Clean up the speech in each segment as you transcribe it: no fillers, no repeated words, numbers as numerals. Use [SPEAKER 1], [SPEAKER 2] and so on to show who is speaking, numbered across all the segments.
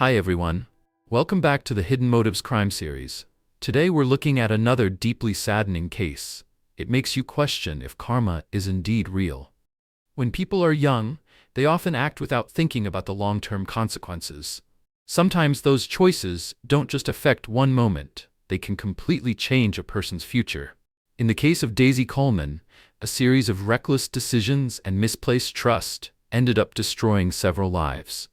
[SPEAKER 1] Hi everyone. Welcome back to the Hidden Motives crime series. Today we're looking at another deeply saddening case. It makes you question if karma is indeed real. When people are young, they often act without thinking about the long-term consequences. Sometimes those choices don't just affect one moment, they can completely change a person's future. In the case of Daisy Coleman, a series of reckless decisions and misplaced trust ended up destroying several lives.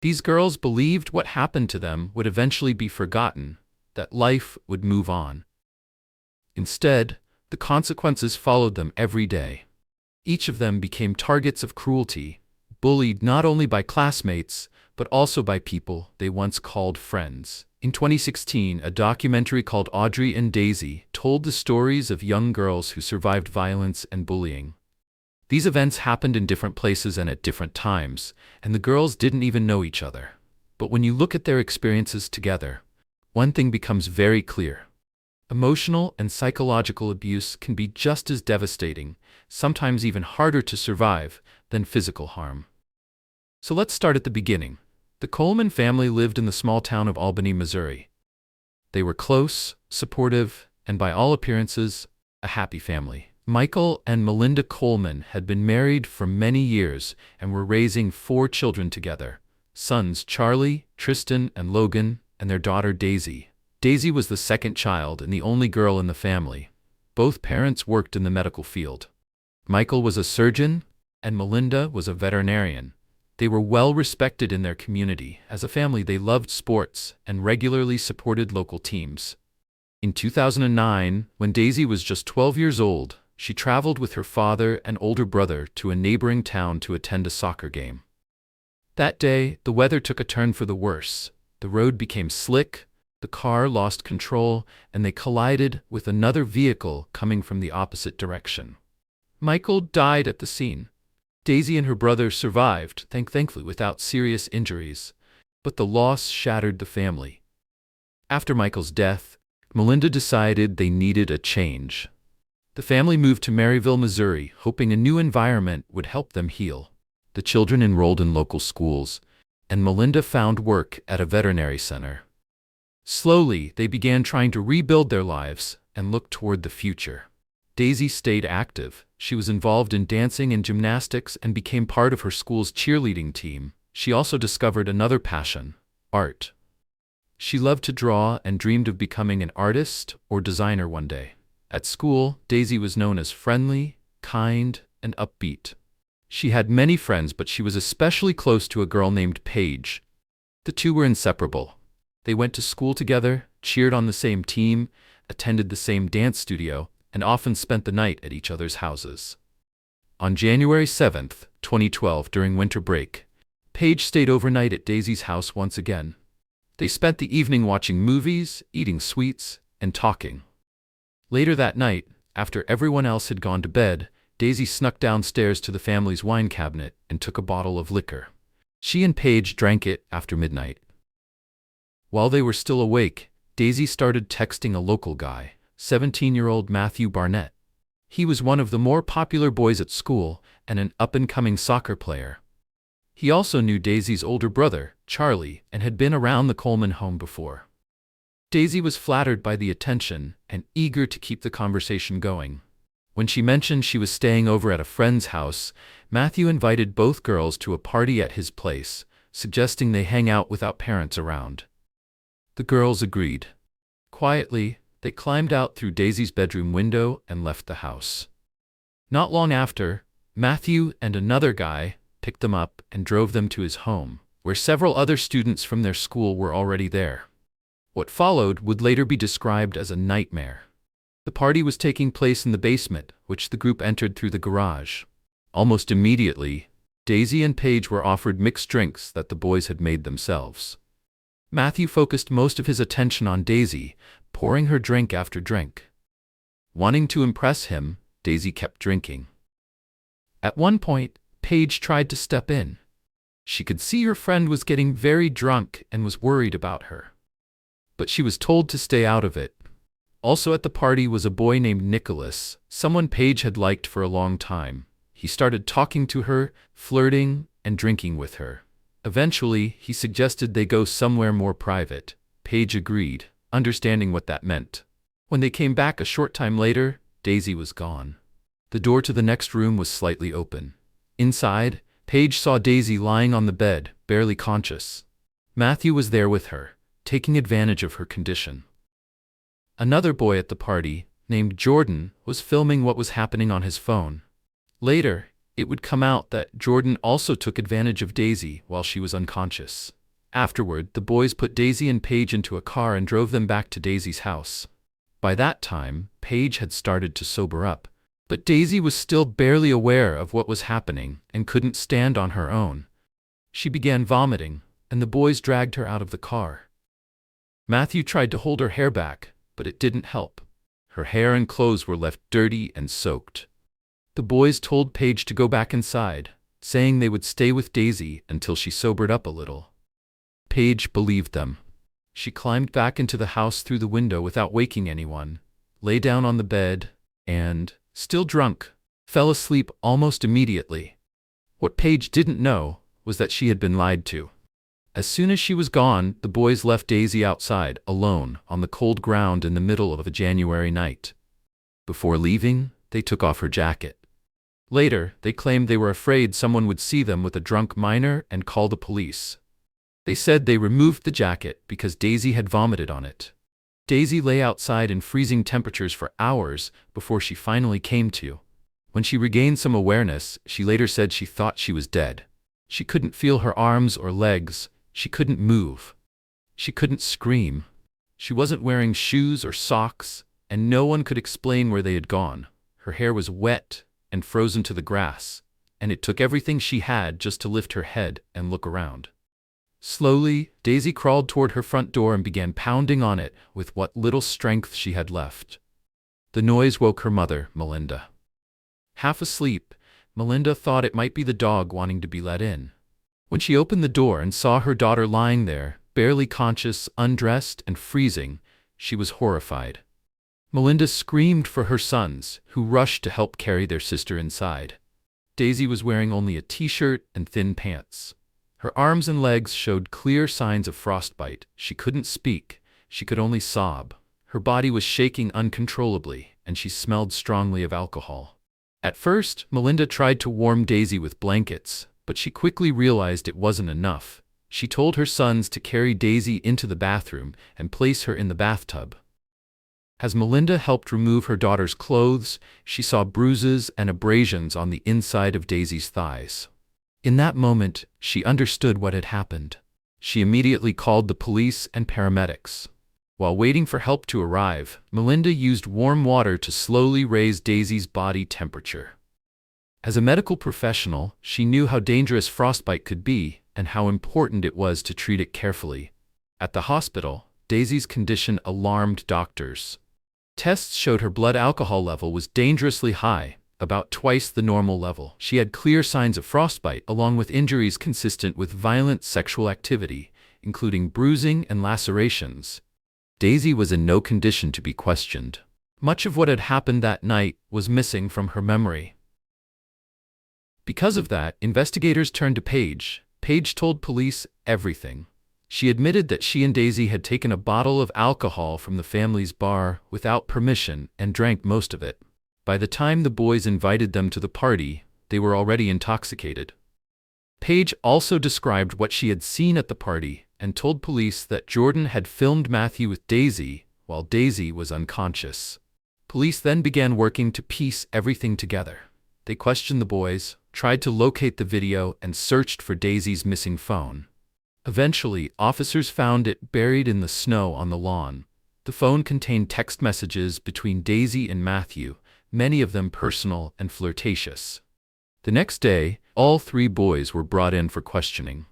[SPEAKER 1] These girls believed what happened to them would eventually be forgotten, that life would move on. Instead, the consequences followed them every day. Each of them became targets of cruelty, bullied not only by classmates, but also by people they once called friends. In 2016, a documentary called Audrey and Daisy told the stories of young girls who survived violence and bullying. These events happened in different places and at different times, and the girls didn't even know each other. But when you look at their experiences together, one thing becomes very clear. Emotional and psychological abuse can be just as devastating, sometimes even harder to survive, than physical harm. So let's start at the beginning. The Coleman family lived in the small town of Albany, Missouri. They were close, supportive, and by all appearances, a happy family. Michael and Melinda Coleman had been married for many years and were raising 4 children together: sons Charlie, Tristan, and Logan, and their daughter Daisy. Daisy was the second child and the only girl in the family. Both parents worked in the medical field. Michael was a surgeon, and Melinda was a veterinarian. They were well respected in their community. As a family, they loved sports and regularly supported local teams. In 2009, when Daisy was just 12 years old, she traveled with her father and older brother to a neighboring town to attend a soccer game. That day, the weather took a turn for the worse. The road became slick, the car lost control, and they collided with another vehicle coming from the opposite direction. Michael died at the scene. Daisy and her brother survived, thankfully without serious injuries, but the loss shattered the family. After Michael's death, Melinda decided they needed a change. The family moved to Maryville, Missouri, hoping a new environment would help them heal. The children enrolled in local schools, and Melinda found work at a veterinary center. Slowly, they began trying to rebuild their lives and look toward the future. Daisy stayed active. She was involved in dancing and gymnastics and became part of her school's cheerleading team. She also discovered another passion: art. She loved to draw and dreamed of becoming an artist or designer one day. At school, Daisy was known as friendly, kind, and upbeat. She had many friends, but she was especially close to a girl named Paige. The two were inseparable. They went to school together, cheered on the same team, attended the same dance studio, and often spent the night at each other's houses. On January 7, 2012, during winter break, Paige stayed overnight at Daisy's house once again. They spent the evening watching movies, eating sweets, and talking. Later that night, after everyone else had gone to bed, Daisy snuck downstairs to the family's wine cabinet and took a bottle of liquor. She and Paige drank it after midnight. While they were still awake, Daisy started texting a local guy, 17-year-old Matthew Barnett. He was one of the more popular boys at school and an up-and-coming soccer player. He also knew Daisy's older brother, Charlie, and had been around the Coleman home before. Daisy was flattered by the attention and eager to keep the conversation going. When she mentioned she was staying over at a friend's house, Matthew invited both girls to a party at his place, suggesting they hang out without parents around. The girls agreed. Quietly, they climbed out through Daisy's bedroom window and left the house. Not long after, Matthew and another guy picked them up and drove them to his home, where several other students from their school were already there. What followed would later be described as a nightmare. The party was taking place in the basement, which the group entered through the garage. Almost immediately, Daisy and Paige were offered mixed drinks that the boys had made themselves. Matthew focused most of his attention on Daisy, pouring her drink after drink. Wanting to impress him, Daisy kept drinking. At one point, Paige tried to step in. She could see her friend was getting very drunk and was worried about her. But she was told to stay out of it. Also at the party was a boy named Nicholas, someone Paige had liked for a long time. He started talking to her, flirting, and drinking with her. Eventually, he suggested they go somewhere more private. Paige agreed, understanding what that meant. When they came back a short time later, Daisy was gone. The door to the next room was slightly open. Inside, Paige saw Daisy lying on the bed, barely conscious. Matthew was there with her, taking advantage of her condition. Another boy at the party, named Jordan, was filming what was happening on his phone. Later, it would come out that Jordan also took advantage of Daisy while she was unconscious. Afterward, the boys put Daisy and Paige into a car and drove them back to Daisy's house. By that time, Paige had started to sober up, but Daisy was still barely aware of what was happening and couldn't stand on her own. She began vomiting, and the boys dragged her out of the car. Matthew tried to hold her hair back, but it didn't help. Her hair and clothes were left dirty and soaked. The boys told Paige to go back inside, saying they would stay with Daisy until she sobered up a little. Paige believed them. She climbed back into the house through the window without waking anyone, lay down on the bed, and, still drunk, fell asleep almost immediately. What Paige didn't know was that she had been lied to. As soon as she was gone, the boys left Daisy outside, alone, on the cold ground in the middle of a January night. Before leaving, they took off her jacket. Later, they claimed they were afraid someone would see them with a drunk minor and call the police. They said they removed the jacket because Daisy had vomited on it. Daisy lay outside in freezing temperatures for hours before she finally came to. When she regained some awareness, she later said she thought she was dead. She couldn't feel her arms or legs. She couldn't move. She couldn't scream. She wasn't wearing shoes or socks, and no one could explain where they had gone. Her hair was wet and frozen to the grass, and it took everything she had just to lift her head and look around. Slowly, Daisy crawled toward her front door and began pounding on it with what little strength she had left. The noise woke her mother, Melinda. Half asleep, Melinda thought it might be the dog wanting to be let in. When she opened the door and saw her daughter lying there, barely conscious, undressed, and freezing, she was horrified. Melinda screamed for her sons, who rushed to help carry their sister inside. Daisy was wearing only a t-shirt and thin pants. Her arms and legs showed clear signs of frostbite. She couldn't speak. She could only sob. Her body was shaking uncontrollably, and she smelled strongly of alcohol. At first, Melinda tried to warm Daisy with blankets, but she quickly realized it wasn't enough. She told her sons to carry Daisy into the bathroom and place her in the bathtub. As Melinda helped remove her daughter's clothes, she saw bruises and abrasions on the inside of Daisy's thighs. In that moment, she understood what had happened. She immediately called the police and paramedics. While waiting for help to arrive, Melinda used warm water to slowly raise Daisy's body temperature. As a medical professional, she knew how dangerous frostbite could be and how important it was to treat it carefully. At the hospital, Daisy's condition alarmed doctors. Tests showed her blood alcohol level was dangerously high, about twice the normal level. She had clear signs of frostbite, along with injuries consistent with violent sexual activity, including bruising and lacerations. Daisy was in no condition to be questioned. Much of what had happened that night was missing from her memory. Because of that, investigators turned to Paige. Paige told police everything. She admitted that she and Daisy had taken a bottle of alcohol from the family's bar without permission and drank most of it. By the time the boys invited them to the party, they were already intoxicated. Paige also described what she had seen at the party and told police that Jordan had filmed Matthew with Daisy while Daisy was unconscious. Police then began working to piece everything together. They questioned the boys, tried to locate the video, and searched for Daisy's missing phone. Eventually, officers found it buried in the snow on the lawn. The phone contained text messages between Daisy and Matthew, many of them personal and flirtatious. The next day, all three boys were brought in for questioning.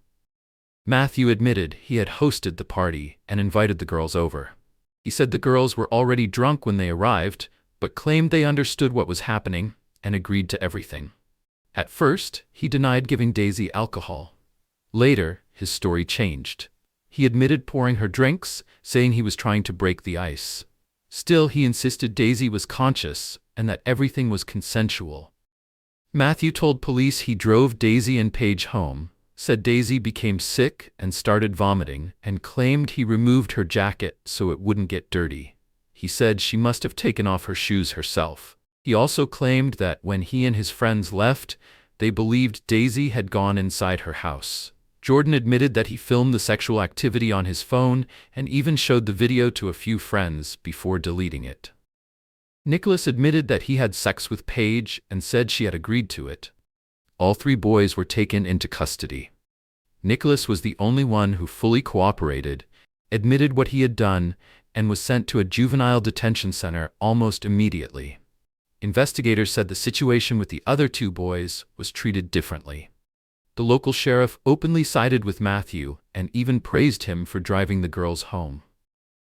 [SPEAKER 1] Matthew admitted he had hosted the party and invited the girls over. He said the girls were already drunk when they arrived, but claimed they understood what was happening and agreed to everything. At first, he denied giving Daisy alcohol. Later, his story changed. He admitted pouring her drinks, saying he was trying to break the ice. Still, he insisted Daisy was conscious and that everything was consensual. Matthew told police he drove Daisy and Paige home, said Daisy became sick and started vomiting and claimed he removed her jacket so it wouldn't get dirty. He said she must have taken off her shoes herself. He also claimed that when he and his friends left, they believed Daisy had gone inside her house. Jordan admitted that he filmed the sexual activity on his phone and even showed the video to a few friends before deleting it. Nicholas admitted that he had sex with Paige and said she had agreed to it. All three boys were taken into custody. Nicholas was the only one who fully cooperated, admitted what he had done, and was sent to a juvenile detention center almost immediately. Investigators said the situation with the other two boys was treated differently. The local sheriff openly sided with Matthew and even praised him for driving the girls home.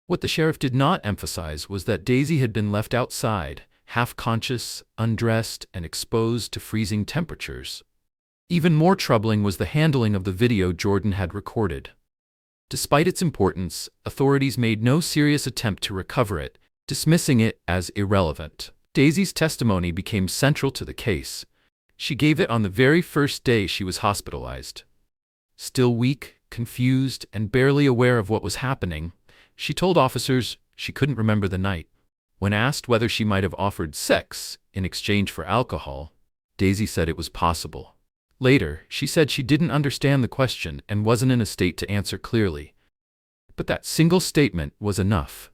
[SPEAKER 1] What the sheriff did not emphasize was that Daisy had been left outside, half-conscious, undressed, and exposed to freezing temperatures. Even more troubling was the handling of the video Jordan had recorded. Despite its importance, authorities made no serious attempt to recover it, dismissing it as irrelevant. Daisy's testimony became central to the case. She gave it on the very first day she was hospitalized. Still weak, confused, and barely aware of what was happening, she told officers she couldn't remember the night. When asked whether she might have offered sex in exchange for alcohol, Daisy said it was possible. Later, she said she didn't understand the question and wasn't in a state to answer clearly. But that single statement was enough.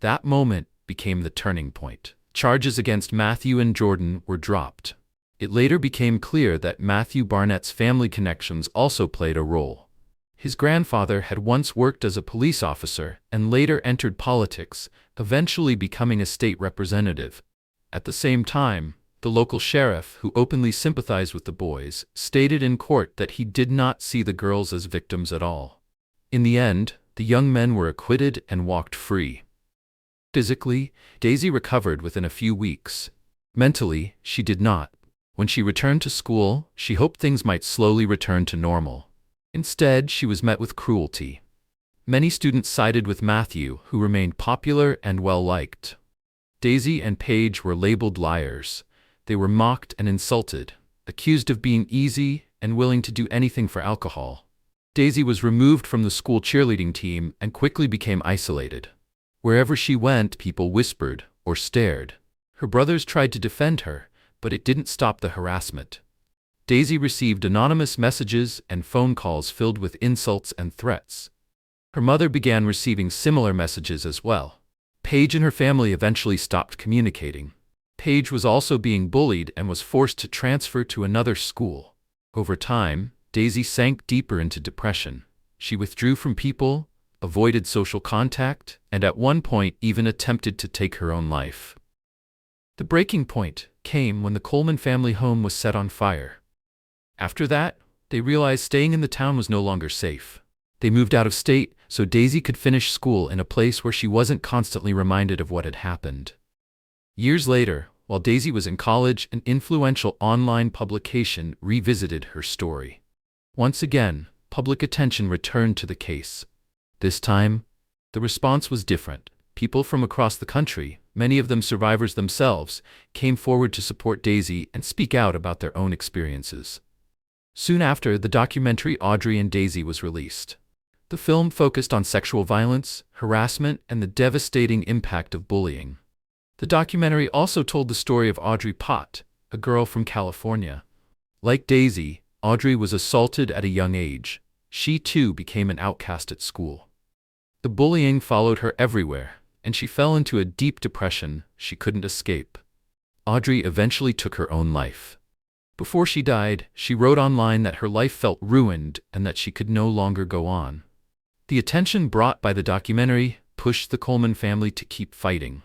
[SPEAKER 1] That moment became the turning point. Charges against Matthew and Jordan were dropped. It later became clear that Matthew Barnett's family connections also played a role. His grandfather had once worked as a police officer and later entered politics, eventually becoming a state representative. At the same time, the local sheriff, who openly sympathized with the boys, stated in court that he did not see the girls as victims at all. In the end, the young men were acquitted and walked free. Physically, Daisy recovered within a few weeks. Mentally, she did not. When she returned to school, she hoped things might slowly return to normal. Instead, she was met with cruelty. Many students sided with Matthew, who remained popular and well-liked. Daisy and Paige were labeled liars. They were mocked and insulted, accused of being easy and willing to do anything for alcohol. Daisy was removed from the school cheerleading team and quickly became isolated. Wherever she went, people whispered or stared. Her brothers tried to defend her, but it didn't stop the harassment. Daisy received anonymous messages and phone calls filled with insults and threats. Her mother began receiving similar messages as well. Paige and her family eventually stopped communicating. Paige was also being bullied and was forced to transfer to another school. Over time, Daisy sank deeper into depression. She withdrew from people, avoided social contact, and at one point even attempted to take her own life. The breaking point came when the Coleman family home was set on fire. After that, they realized staying in the town was no longer safe. They moved out of state so Daisy could finish school in a place where she wasn't constantly reminded of what had happened. Years later, while Daisy was in college, an influential online publication revisited her story. Once again, public attention returned to the case. This time, the response was different. People from across the country, many of them survivors themselves, came forward to support Daisy and speak out about their own experiences. Soon after, the documentary Audrey and Daisy was released. The film focused on sexual violence, harassment, and the devastating impact of bullying. The documentary also told the story of Audrey Pott, a girl from California. Like Daisy, Audrey was assaulted at a young age. She too became an outcast at school. The bullying followed her everywhere, and she fell into a deep depression she couldn't escape. Audrey eventually took her own life. Before she died, she wrote online that her life felt ruined and that she could no longer go on. The attention brought by the documentary pushed the Coleman family to keep fighting.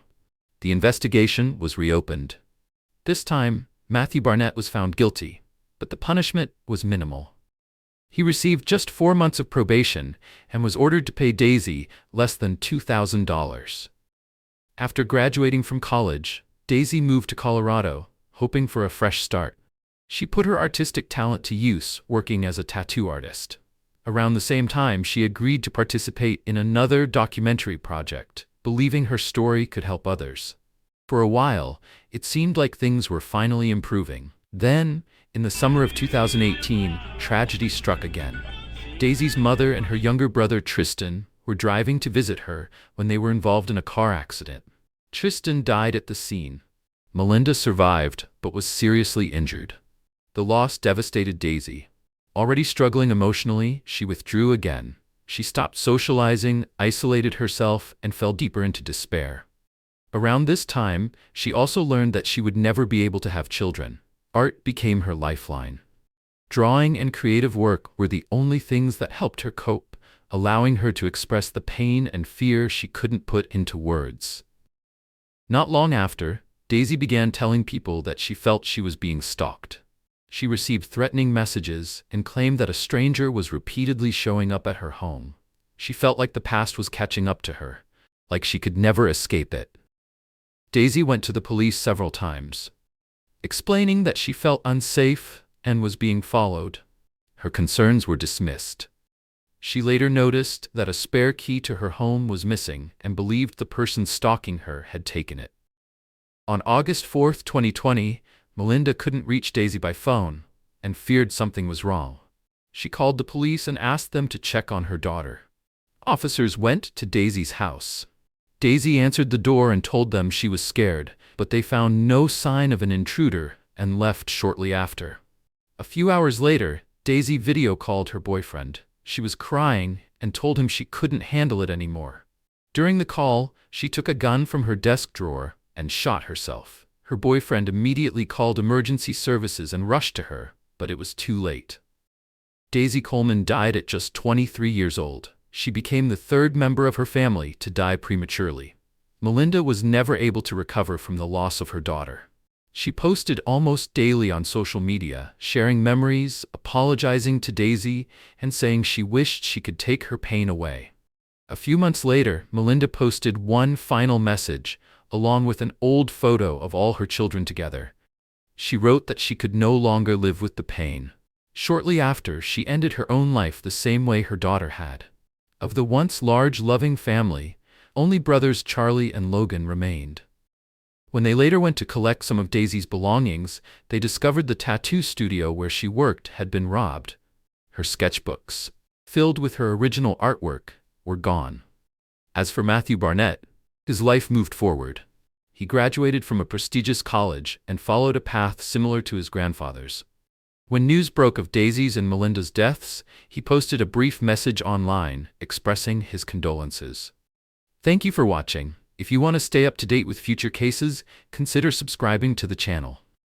[SPEAKER 1] The investigation was reopened. This time, Matthew Barnett was found guilty, but the punishment was minimal. He received just 4 months of probation and was ordered to pay Daisy less than $2,000. After graduating from college, Daisy moved to Colorado, hoping for a fresh start. She put her artistic talent to use, working as a tattoo artist. Around the same time, she agreed to participate in another documentary project, believing her story could help others. For a while, it seemed like things were finally improving. Then, In the summer of 2018, tragedy struck again. Daisy's mother and her younger brother Tristan were driving to visit her when they were involved in a car accident. Tristan died at the scene. Melinda survived, but was seriously injured. The loss devastated Daisy. Already struggling emotionally, she withdrew again. She stopped socializing, isolated herself, and fell deeper into despair. Around this time, she also learned that she would never be able to have children. Art became her lifeline. Drawing and creative work were the only things that helped her cope, allowing her to express the pain and fear she couldn't put into words. Not long after, Daisy began telling people that she felt she was being stalked. She received threatening messages and claimed that a stranger was repeatedly showing up at her home. She felt like the past was catching up to her, like she could never escape it. Daisy went to the police several times, explaining that she felt unsafe and was being followed. Her concerns were dismissed. She later noticed that a spare key to her home was missing and believed the person stalking her had taken it. On August 4, 2020, Melinda couldn't reach Daisy by phone and feared something was wrong. She called the police and asked them to check on her daughter. Officers went to Daisy's house. Daisy answered the door and told them she was scared, but they found no sign of an intruder and left shortly after. A few hours later, Daisy video called her boyfriend. She was crying and told him she couldn't handle it anymore. During the call, she took a gun from her desk drawer and shot herself. Her boyfriend immediately called emergency services and rushed to her, but it was too late. Daisy Coleman died at just 23 years old. She became the third member of her family to die prematurely. Melinda was never able to recover from the loss of her daughter. She posted almost daily on social media, sharing memories, apologizing to Daisy, and saying she wished she could take her pain away. A few months later, Melinda posted one final message, along with an old photo of all her children together. She wrote that she could no longer live with the pain. Shortly after, she ended her own life the same way her daughter had. Of the once large, loving family, only brothers Charlie and Logan remained. When they later went to collect some of Daisy's belongings, they discovered the tattoo studio where she worked had been robbed. Her sketchbooks, filled with her original artwork, were gone. As for Matthew Barnett, his life moved forward. He graduated from a prestigious college and followed a path similar to his grandfather's. When news broke of Daisy's and Melinda's deaths, he posted a brief message online expressing his condolences. Thank you for watching. If you want to stay up to date with future cases, consider subscribing to the channel.